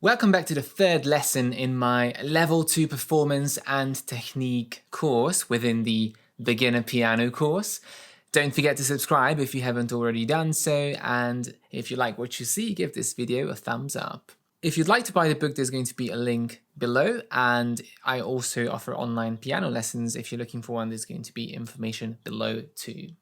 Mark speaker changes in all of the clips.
Speaker 1: Welcome back to the third lesson in my Level 2 Performance and Technique course within the Beginner Piano course. Don't forget to subscribe if you haven't already done so, and if you like what you see, give this video a thumbs up. If you'd like to buy the book, there's going to be a link below, and I also offer online piano lessons. If you're looking for one, there's going to be information below too.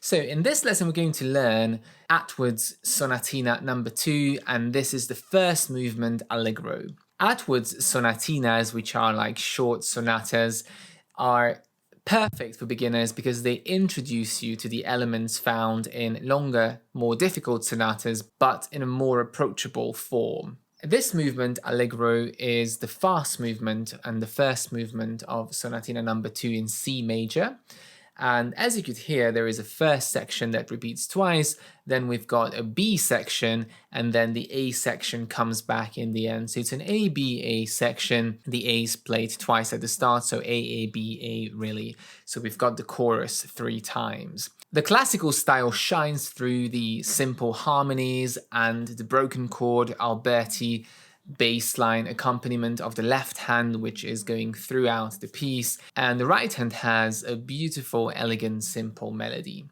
Speaker 1: So in this lesson, we're going to learn Attwood's Sonatina No. 2, and this is the first movement, Allegro. Attwood's sonatinas, which are like short sonatas, are perfect for beginners because they introduce you to the elements found in longer, more difficult sonatas, but in a more approachable form. This movement, Allegro, is the fast movement and the first movement of Sonatina No. 2 in C major. And as you could hear, there is a first section that repeats twice, then we've got a B section, and then the A section comes back in the end. So it's an A-B-A section. The A's played twice at the start, so A-A-B-A really. So we've got the chorus 3 times. The classical style shines through the simple harmonies and the broken chord Alberti bass line accompaniment of the left hand, which is going throughout the piece, and the right hand has a beautiful, elegant, simple melody.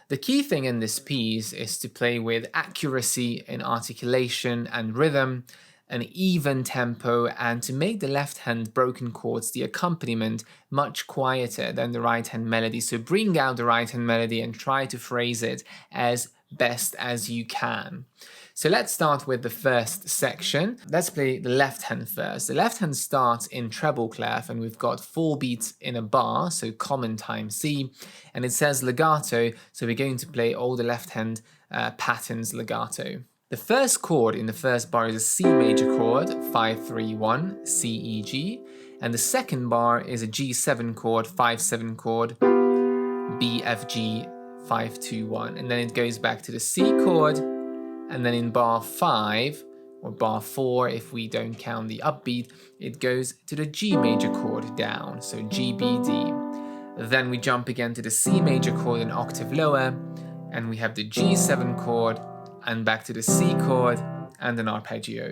Speaker 1: The key thing in this piece is to play with accuracy in articulation and rhythm, an even tempo, and to make the left hand broken chords, the accompaniment, much quieter than the right hand melody. So bring out the right hand melody and try to phrase it as best as you can. So let's start with the first section. Let's play the left hand first. The left hand starts in treble clef, and we've got 4 beats in a bar, so common time C, and it says legato, so we're going to play all the left hand patterns legato. The first chord in the first bar is a C major chord, 5-3-1, C, E, G, and the second bar is a G7 chord, 5-7 chord, B, F, G, 5-2-1, and then it goes back to the C chord. And then in bar 5, or bar 4 if we don't count the upbeat, it goes to the G major chord down, so G, B, D. Then we jump again to the C major chord an octave lower, and we have the G7 chord, and back to the C chord, and an arpeggio,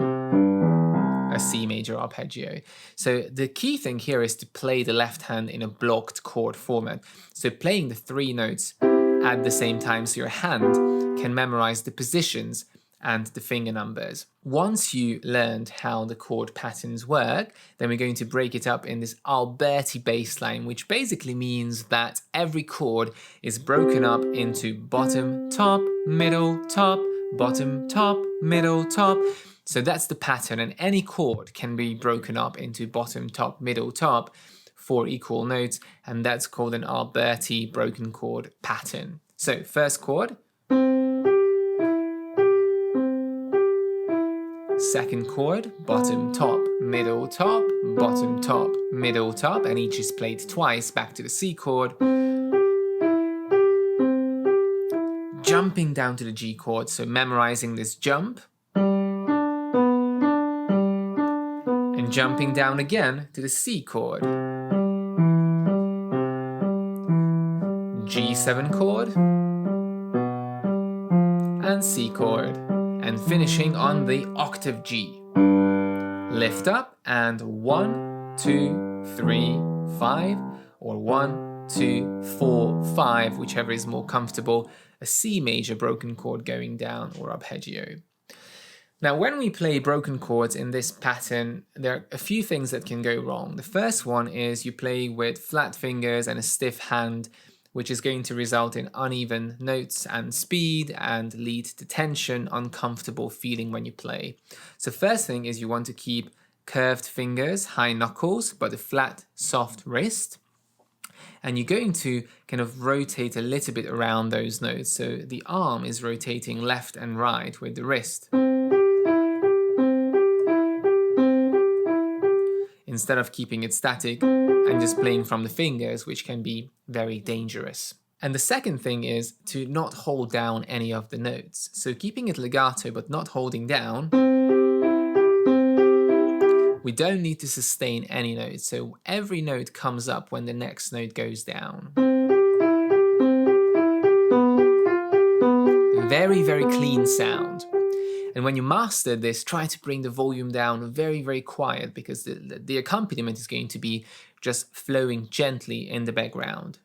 Speaker 1: a C major arpeggio. So the key thing here is to play the left hand in a blocked chord format. So playing the 3 notes at the same time, so your hand can memorize the positions and the finger numbers. Once you learned how the chord patterns work, then we're going to break it up in this Alberti bass line, which basically means that every chord is broken up into bottom, top, middle, top, bottom, top, middle, top. So that's the pattern, and any chord can be broken up into bottom, top, middle, top, 4 equal notes, and that's called an Alberti broken chord pattern. So first chord, second chord, bottom, top, middle, top, bottom, top, middle, top, and each is played twice back to the C chord. Jumping down to the G chord, so memorizing this jump. And jumping down again to the C chord. G7 chord, and C chord, and finishing on the octave G. Lift up, and 1, 2, 3, 5, or 1, 2, 4, 5, whichever is more comfortable, a C major broken chord going down, or arpeggio. Now, when we play broken chords in this pattern, there are a few things that can go wrong. The first one is you play with flat fingers and a stiff hand, which is going to result in uneven notes and speed and lead to tension, uncomfortable feeling when you play. So first thing is you want to keep curved fingers, high knuckles, but a flat, soft wrist. And you're going to kind of rotate a little bit around those notes. So the arm is rotating left and right with the wrist, instead of keeping it static and just playing from the fingers, which can be very dangerous. And the second thing is to not hold down any of the notes. So keeping it legato but not holding down. We don't need to sustain any notes, so every note comes up when the next note goes down. Very, very clean sound. And when you master this, try to bring the volume down very, very quiet, because the accompaniment is going to be just flowing gently in the background.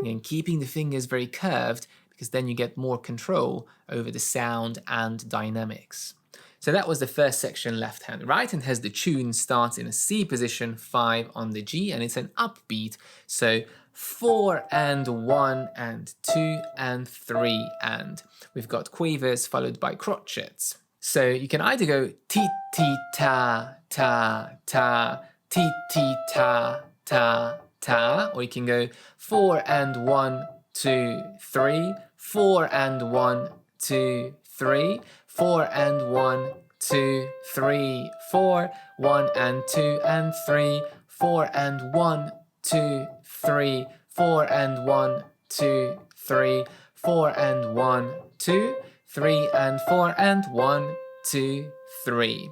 Speaker 1: And keeping the fingers very curved, because then you get more control over the sound and dynamics. So that was the first section, left hand. Right hand has the tune, starts in a C position, 5 on the G, and it's an upbeat. So 4 and 1 and 2 and 3 and. We've got quavers followed by crotchets. So you can either go ti ti ta ta ta, ti ti ta ta ta, or you can go 4 and 1 2 3, 4 and 1 2 3, 4 and 1 2 3 4, 1 and 2 and 3, 4 and 1 2 3, 4 and 1 2 3, 4 and 1 2 3 and 4 and 1 2 3.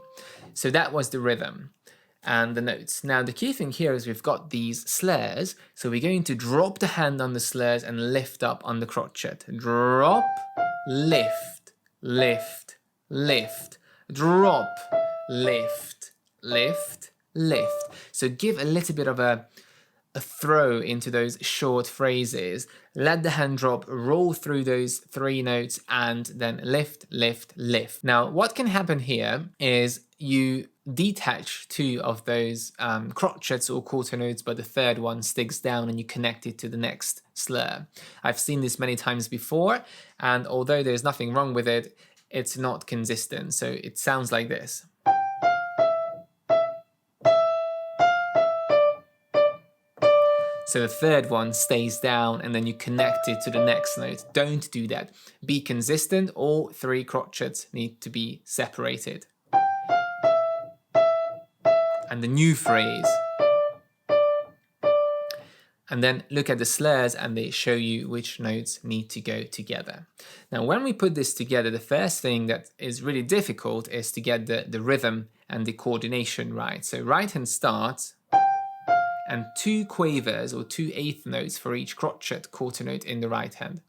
Speaker 1: So that was the rhythm and the notes. Now the key thing here is we've got these slurs, so we're going to drop the hand on the slurs and lift up on the crotchet. Drop, lift, lift, lift, drop, lift, lift, lift. So give a little bit of a throw into those short phrases. Let the hand drop, roll through those 3 notes, and then lift, lift, lift. Now, what can happen here is you detach 2 of those crotchets or quarter notes, but the 3rd one sticks down and you connect it to the next slur. I've seen this many times before, and although there's nothing wrong with it, it's not consistent. So it sounds like this. So the 3rd one stays down and then you connect it to the next note. Don't do that. Be consistent. All 3 crotchets need to be separated. And the new phrase. And then look at the slurs and they show you which notes need to go together. Now, when we put this together, the first thing that is really difficult is to get the rhythm and the coordination right. So right hand starts, and 2 quavers or 2 eighth notes for each crotchet quarter note in the right hand.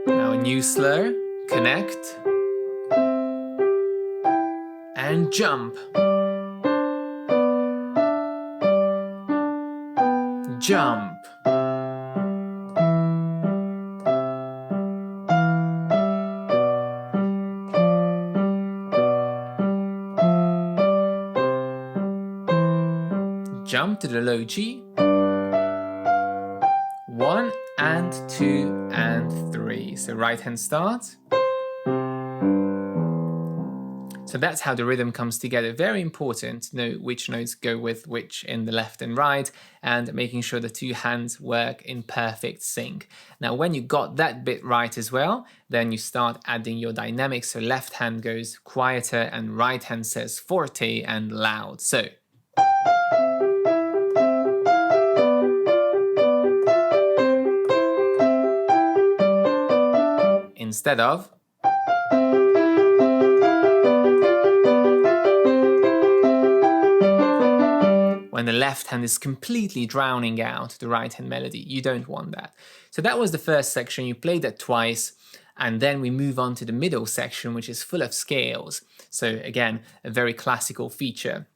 Speaker 1: Now a new slur, connect, and jump. Jump. Jump to the low G, 1 and 2 and 3. So right hand starts. So that's how the rhythm comes together. Very important to know which notes go with which in the left and right, and making sure the 2 hands work in perfect sync. Now when you got that bit right as well, then you start adding your dynamics. So left hand goes quieter and right hand says forte and loud. So instead of when the left hand is completely drowning out the right hand melody. You don't want that. So that was the first section. You played that twice, and then we move on to the middle section, which is full of scales. So again, a very classical feature.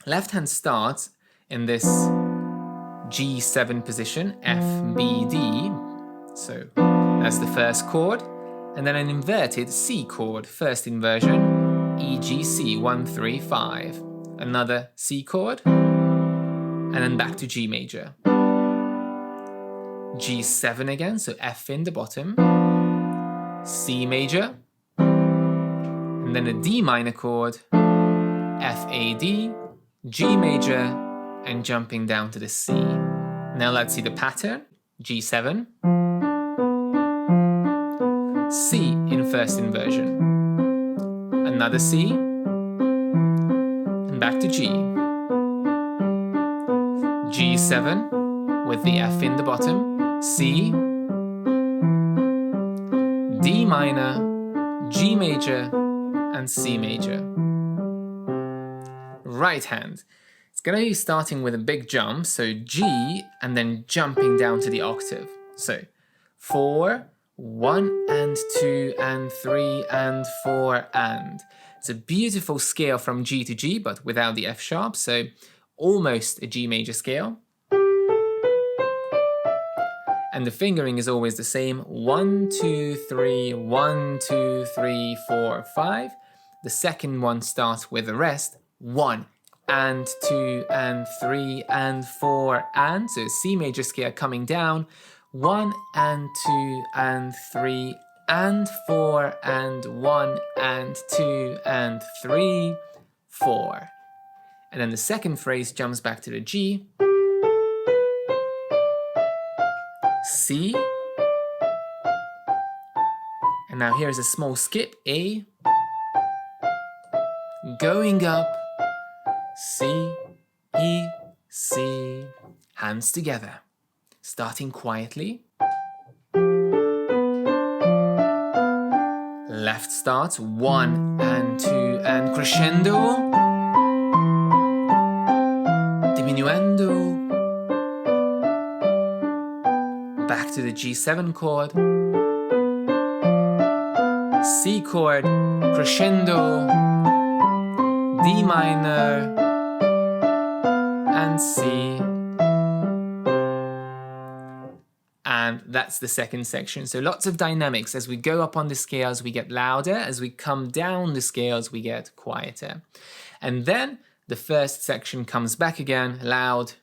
Speaker 1: Left hand starts in this G7 position, F, B, D. So that's the first chord. And then an inverted C chord, first inversion, E, G, C, 1, 3, 5. Another C chord, and then back to G major. G7 again, so F in the bottom, C major, and then a D minor chord, F, A, D, G major, and jumping down to the C. Now let's see the pattern, G7, C in first inversion, another C, and back to G. G7 with the F in the bottom, C, D minor, G major, and C major. Right hand. It's going to be starting with a big jump, so G, and then jumping down to the octave. So 4, 1 and 2 and 3 and 4 and. It's a beautiful scale from G to G, but without the F sharp, so almost a G major scale. And the fingering is always the same, 1, 2, 3, 1, 2, 3, 4, 5. The second one starts with the rest, 1 and 2 and 3 and 4 and. So C major scale coming down, 1 and 2 and 3 and 4 and 1 and 2 and 3, 4. And then the second phrase jumps back to the G, C, and now here's a small skip, A, going up, C, E, C, hands together, starting quietly. Left starts, 1 and 2 and crescendo, diminuendo, back to the G7 chord, C chord, crescendo, D minor, and C. And that's the second section. So lots of dynamics. As we go up on the scales, we get louder. As we come down the scales, we get quieter. And then the first section comes back again, loud,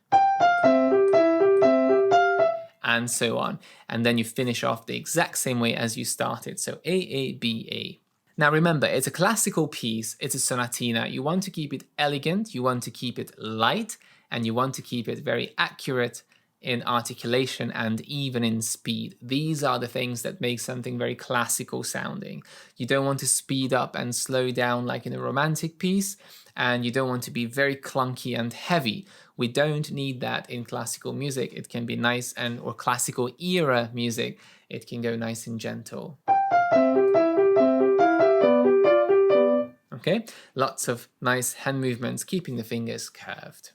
Speaker 1: and so on. And then you finish off the exact same way as you started. So A, A, B, A. Now remember, it's a classical piece, it's a sonatina. You want to keep it elegant, you want to keep it light, and you want to keep it very accurate in articulation and even in speed. These are the things that make something very classical sounding. You don't want to speed up and slow down like in a romantic piece, and you don't want to be very clunky and heavy. We don't need that in classical music. It can be nice, and or classical era music, it can go nice and gentle. Okay, lots of nice hand movements, keeping the fingers curved.